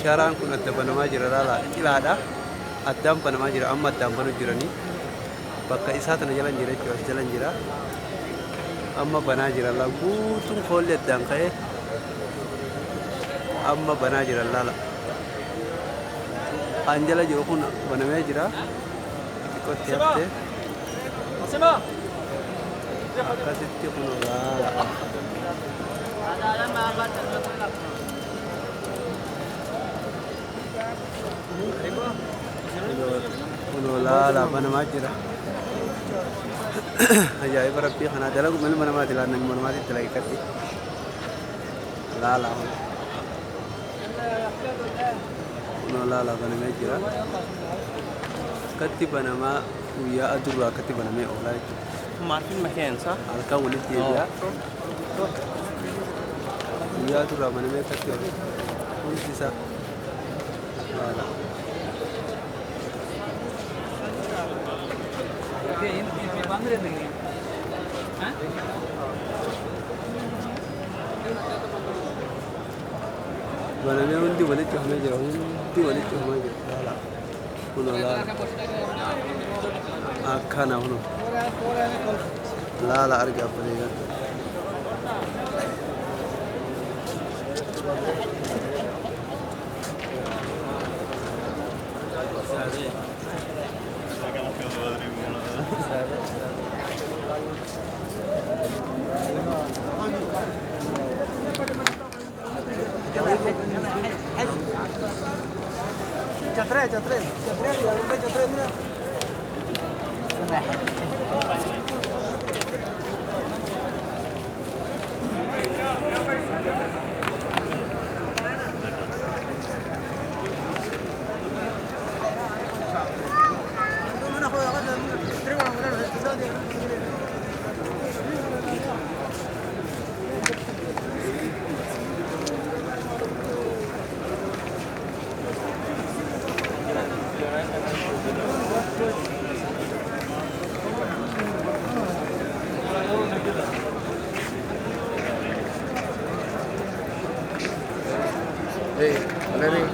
sharaan kun adda banamaa jira laala ilaadha addaan banamaa jira amma addaan banu jiranii bakka isaa tana jalan jira jechuudha jalan jira amma banaa jira laala guutuun koolli addaan ka'ee amma banaa jira laala anjala jiru kun banamee jira xiqqootti haftee akkasitti kun laala kuno laala banamaa jira ajaa'iba rabbii kanaa dalagu mana namaati laannan manamaatti dalagatti laala kuno laala banamee jira akkatti banamaa guyyaa adurraa akkatti banamee oolaa jechuudha Martin McCann, صح؟ halkan walitti deebi'aa guyyaa adurraa banamee akkatti oolu hundi isaa laala banamee hundi walitti hafamee jira hundi walitti hafamee jira laala kuno laala akkana kuno laala arga abbaneegan Chatre, mira. Hey, Larry.